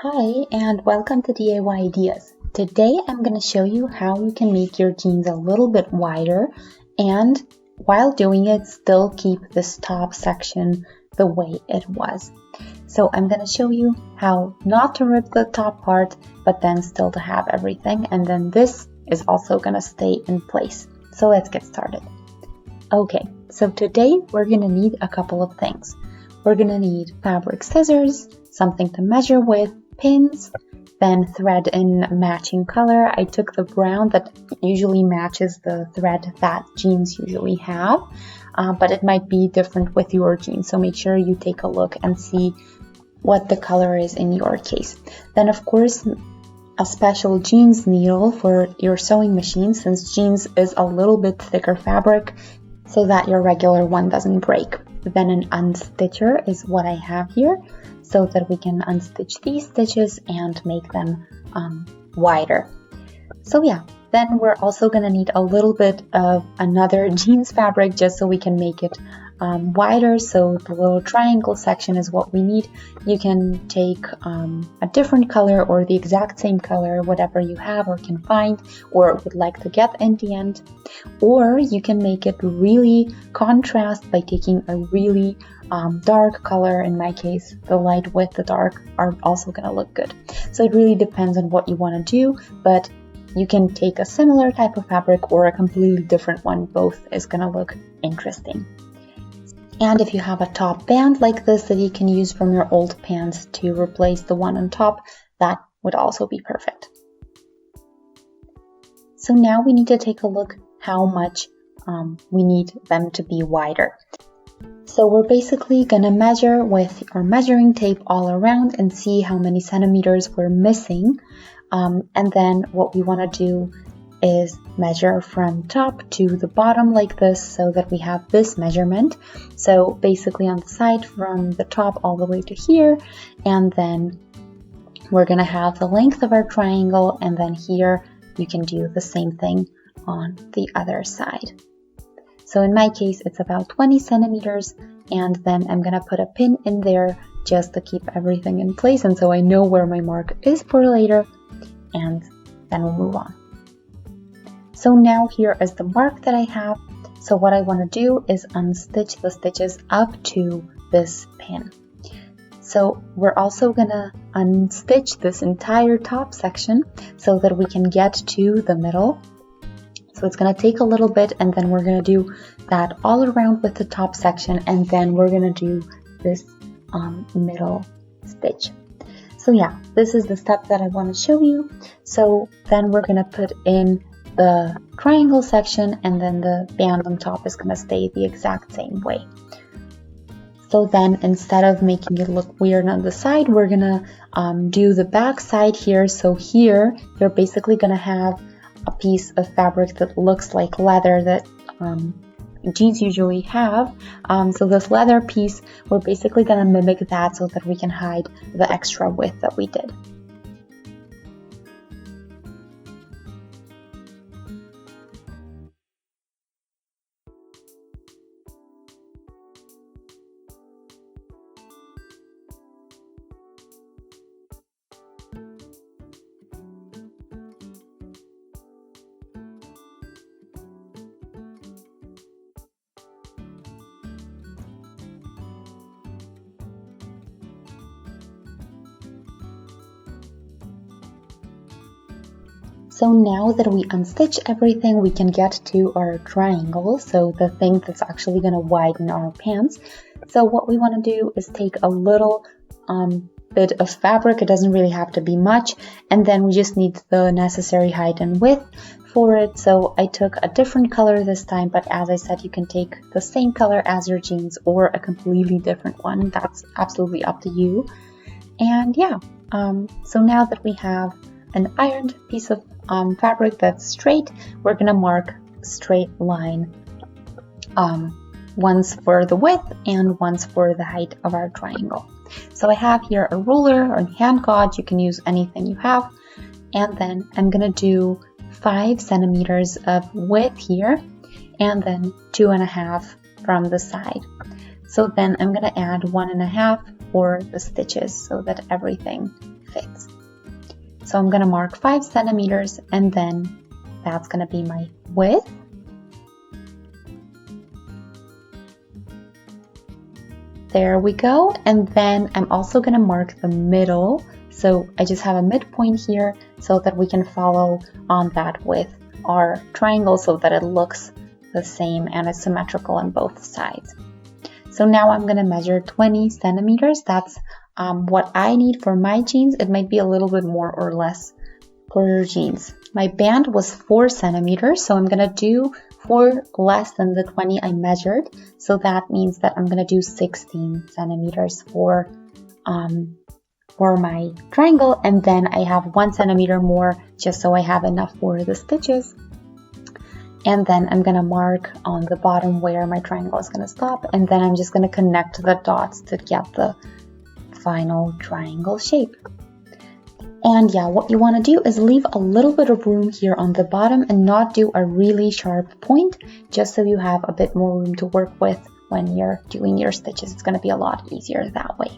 Hi and welcome to DIY Ideas. Today I'm going to show you how you can make your jeans a little bit wider and while doing it still keep this top section the way it was. So I'm going to show you how not to rip the top part but then still to have everything, and then this is also going to stay in place. So let's get started. Okay, so today we're going to need a couple of things. We're going to need fabric scissors, something to measure with, pins, then thread in matching color. I took the brown that usually matches the thread that jeans usually have, but it might be different with your jeans, so make sure you take a look and see what the color is in your case. Then of course a special jeans needle for your sewing machine, since jeans is a little bit thicker fabric so that your regular one doesn't break. Then an unstitcher is what I have here, so that we can unstitch these stitches and make them wider. So yeah, then we're also going to need a little bit of another jeans fabric just so we can make it wider. So the little triangle section is what we need. You can take a different color or the exact same color, whatever you have or can find or would like to get in the end. Or you can make it really contrast by taking a really dark color. In my case, the light with the dark are also going to look good. So it really depends on what you want to do, but you can take a similar type of fabric or a completely different one. Both is going to look interesting. And if you have a top band like this that you can use from your old pants to replace the one on top, that would also be perfect. So now we need to take a look how much we need them to be wider. So we're basically going to measure with our measuring tape all around and see how many centimeters we're missing. And then what we want to do is measure from top to the bottom like this so that we have this measurement. So basically on the side from the top all the way to here, and then we're going to have the length of our triangle, and then here you can do the same thing on the other side. So in my case it's about 20 centimeters, and then I'm going to put a pin in there just to keep everything in place, and so I know where my mark is for later, and then we'll move on. So now here is the mark that I have. So what I want to do is unstitch the stitches up to this pin. So we're also going to unstitch this entire top section so that we can get to the middle. So it's going to take a little bit, and then we're going to do that all around with the top section, and then we're going to do this middle stitch. So yeah, this is the step that I want to show you. So then we're going to put in the triangle section, and then the band on top is going to stay the exact same way. So then instead of making it look weird on the side, we're going to do the back side here. So here you're basically going to have a piece of fabric that looks like leather that jeans usually have. So this leather piece, we're basically going to mimic that so that we can hide the extra width that we did. So now that we unstitch everything, we can get to our triangle, so the thing that's actually going to widen our pants. So what we want to do is take a little bit of fabric, it doesn't really have to be much, and then we just need the necessary height and width for it. So I took a different color this time, but as I said, you can take the same color as your jeans or a completely different one. That's absolutely up to you. And yeah, so now that we have an ironed piece of fabric that's straight, we're gonna mark straight line once for the width and once for the height of our triangle. So I have here a ruler or a hand gauge, you can use anything you have, and then I'm gonna do 5 centimeters of width here and then 2.5 from the side. So then I'm gonna add 1.5 for the stitches so that everything fits. So I'm going to mark 5 centimeters, and then that's going to be my width. There we go. And then I'm also going to mark the middle. So I just have a midpoint here so that we can follow on that with our triangle so that it looks the same and is symmetrical on both sides. So now I'm going to measure 20 centimeters. That's what I need for my jeans. It might be a little bit more or less for your jeans. My band was 4 centimeters, so I'm going to do 4 less than the 20 I measured. So that means that I'm going to do 16 centimeters for my triangle, and then I have 1 centimeter more just so I have enough for the stitches. And then I'm going to mark on the bottom where my triangle is going to stop, and then I'm just going to connect the dots to get the final triangle shape. And yeah, what you want to do is leave a little bit of room here on the bottom and not do a really sharp point, just so you have a bit more room to work with when you're doing your stitches. It's going to be a lot easier that way.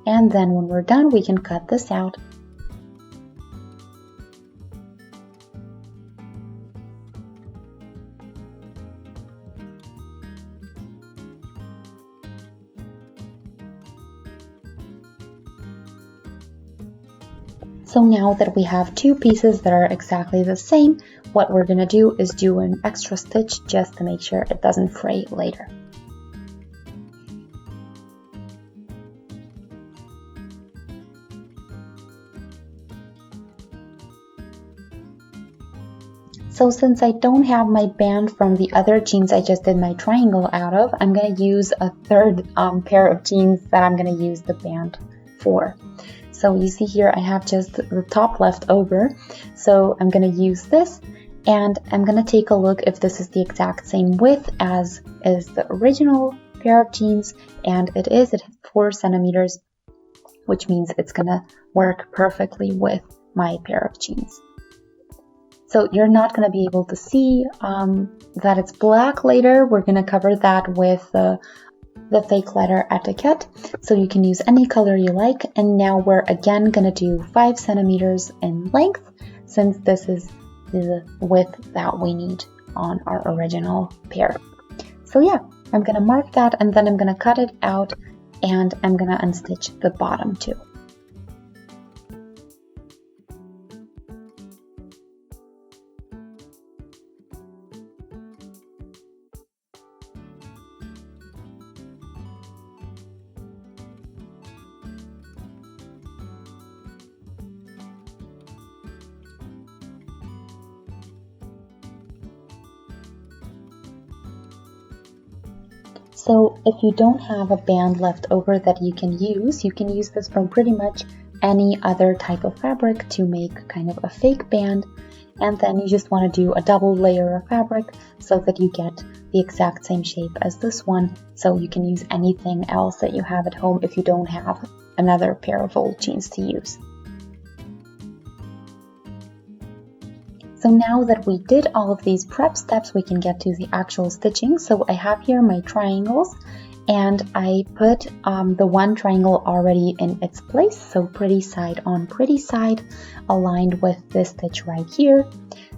And then when we're done, we can cut this out. So now that we have 2 pieces that are exactly the same, what we're going to do is do an extra stitch just to make sure it doesn't fray later. So since I don't have my band from the other jeans I just did my triangle out of, I'm going to use a third pair of jeans that I'm going to use the band for. So you see here I have just the top left over, so I'm going to use this, and I'm going to take a look if this is the exact same width as is the original pair of jeans, and it is. It has 4 centimeters, which means it's going to work perfectly with my pair of jeans. So you're not going to be able to see that it's black later. We're going to cover that with the fake leather etiquette. So you can use any color you like. And now we're again going to do 5 centimeters in length, since this is the width that we need on our original pair. So yeah, I'm going to mark that, and then I'm going to cut it out, and I'm going to unstitch the bottom too. So if you don't have a band left over that you can use this from pretty much any other type of fabric to make kind of a fake band. And then you just want to do a double layer of fabric so that you get the exact same shape as this one. So you can use anything else that you have at home if you don't have another pair of old jeans to use. So now that we did all of these prep steps, we can get to the actual stitching. So I have here my triangles, and I put the one triangle already in its place. So pretty side on pretty side, aligned with this stitch right here.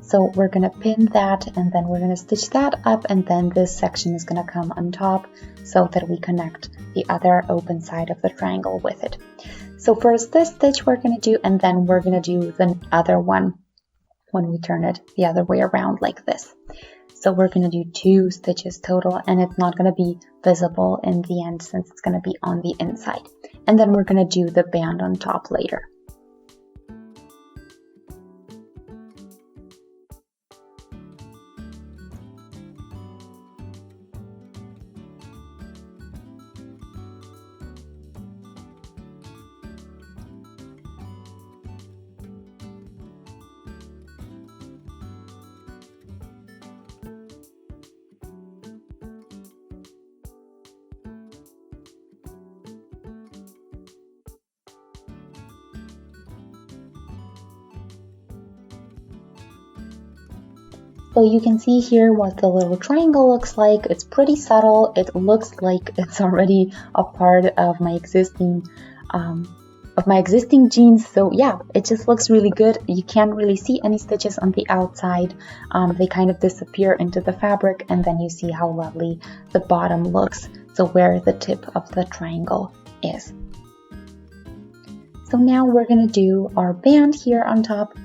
So we're going to pin that, and then we're going to stitch that up, and then this section is going to come on top so that we connect the other open side of the triangle with it. So first this stitch we're going to do, and then we're going to do the other one when we turn it the other way around like this. So we're going to do 2 stitches total, and it's not going to be visible in the end since it's going to be on the inside. And then we're going to do the band on top later. So you can see here what the little triangle looks like. It's pretty subtle. It looks like it's already a part of my existing jeans. So yeah, it just looks really good. You can't really see any stitches on the outside. They kind of disappear into the fabric, and then you see how lovely the bottom looks. So where the tip of the triangle is. So now we're gonna do our band here on top,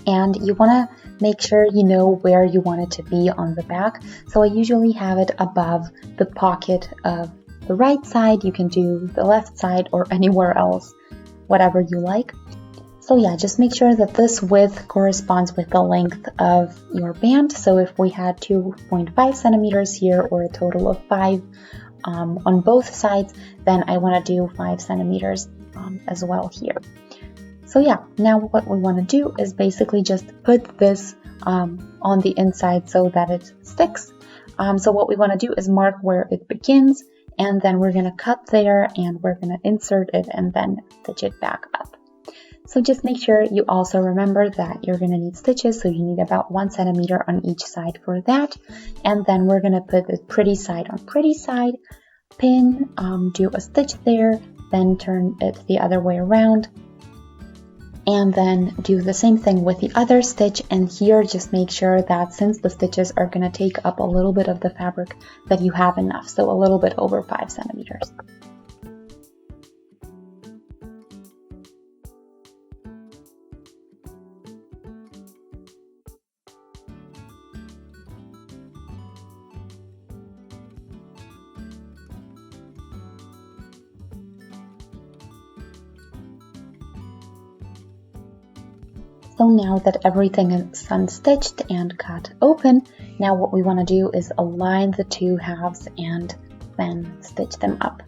and you wanna make sure you know where you want it to be on the back. So I usually have it above the pocket of the right side. You can do the left side or anywhere else, whatever you like. So yeah, just make sure that this width corresponds with the length of your band. So if we had 2.5 centimeters here, or a total of 5 on both sides, then I want to do 5 centimeters as well here. So yeah, now what we want to do is basically just put this on the inside so that it sticks. So what we want to do is mark where it begins, and then we're going to cut there, and we're going to insert it and then stitch it back up. So just make sure you also remember that you're going to need stitches, so you need about 1 centimeter on each side for that. And then we're going to put the pretty side on pretty side, pin, do a stitch there, then turn it the other way around, and then do the same thing with the other stitch. And here just make sure that since the stitches are going to take up a little bit of the fabric, that you have enough, so a little bit over 5 centimeters. So now that everything is unstitched and cut open, now what we want to do is align the two halves and then stitch them up.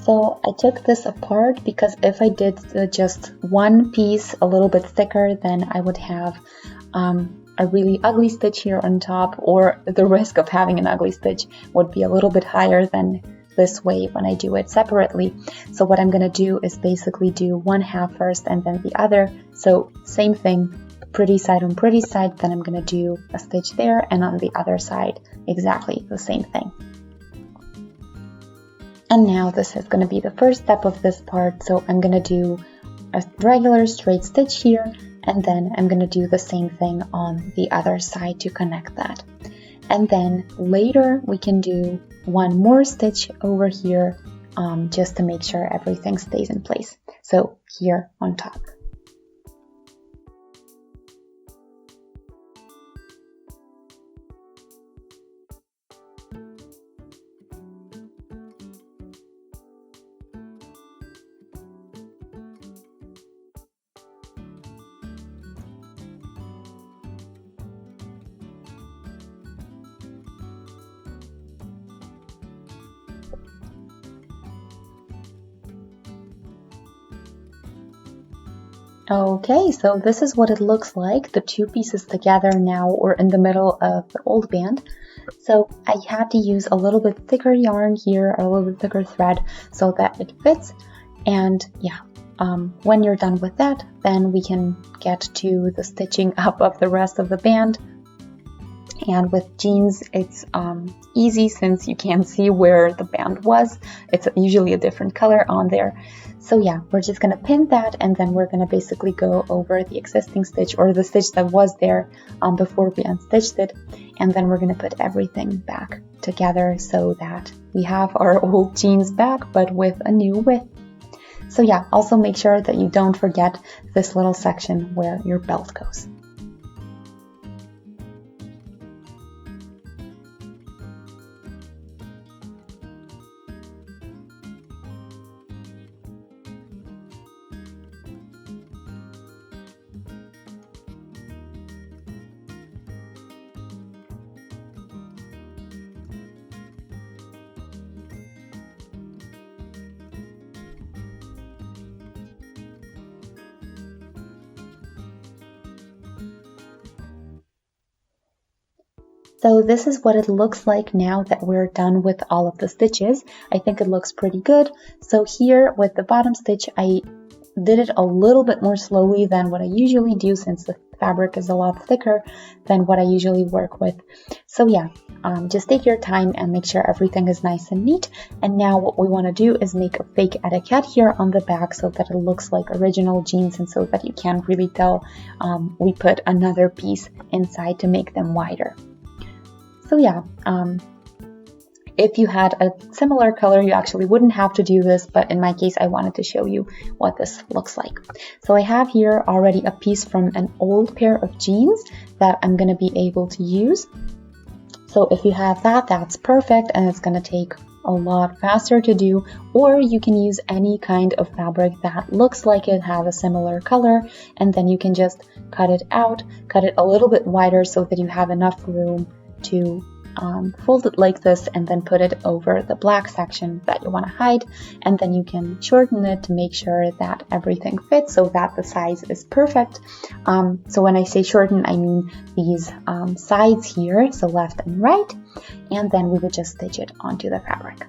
So I took this apart because if I did just one piece a little bit thicker, then I would have a really ugly stitch here on top, or the risk of having an ugly stitch would be a little bit higher than this way when I do it separately. So what I'm going to do is basically do one half first and then the other. So same thing, pretty side on pretty side, then I'm going to do a stitch there, and on the other side exactly the same thing. And now this is going to be the first step of this part. So I'm going to do a regular straight stitch here, and then I'm going to do the same thing on the other side to connect that. And then later we can do one more stitch over here just to make sure everything stays in place. So here on top. Okay, so this is what it looks like, the two pieces together now, or in the middle of the old band. So I had to use a little bit thicker yarn here, a little bit thicker thread, so that it fits. And yeah, when you're done with that, then we can get to the stitching up of the rest of the band. And with jeans, it's easy since you can't see where the band was. It's usually a different color on there. So yeah, we're just going to pin that, and then we're going to basically go over the existing stitch, or the stitch that was there before we unstitched it. And then we're going to put everything back together so that we have our old jeans back, but with a new width. So yeah, also make sure that you don't forget this little section where your belt goes. So this is what it looks like now that we're done with all of the stitches. I think it looks pretty good. So here with the bottom stitch, I did it a little bit more slowly than what I usually do, since fabric is a lot thicker than what I usually work with. So yeah, just take your time and make sure everything is nice and neat. And now what we want to do is make a fake etiquette here on the back so that it looks like original jeans and so that you can't really tell we put another piece inside to make them wider. So yeah, if you had a similar color, you actually wouldn't have to do this, but in my case, I wanted to show you what this looks like. So I have here already a piece from an old pair of jeans that I'm going to be able to use. So if you have that, that's perfect, and it's going to take a lot faster to do, or you can use any kind of fabric that looks like it has a similar color, and then you can just cut it out, cut it a little bit wider so that you have enough room to fold it like this and then put it over the black section that you want to hide, and then you can shorten it to make sure that everything fits so that the size is perfect. So when I say shorten, I mean these sides here, so left and right, and then we would just stitch it onto the fabric.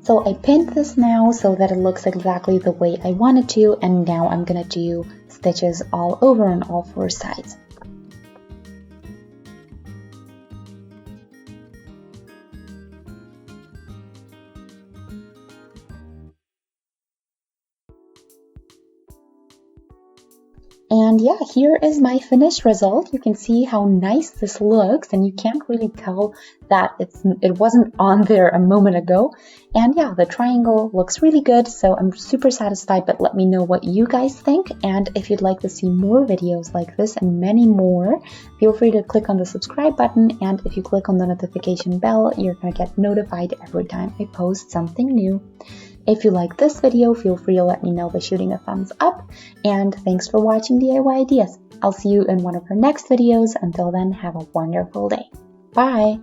So I pinned this now so that it looks exactly the way I want it to, and now I'm gonna do stitches all over on all four sides. And yeah, here is my finished result. You can see how nice this looks, and you can't really tell that it wasn't on there a moment ago. And yeah, the triangle looks really good, so I'm super satisfied, but let me know what you guys think. And if you'd like to see more videos like this and many more, feel free to click on the subscribe button, and if you click on the notification bell, you're gonna get notified every time I post something new. If you like this video, feel free to let me know by shooting a thumbs up, and thanks for watching DIY Ideas. I'll see you in one of our next videos. Until then, have a wonderful day. Bye!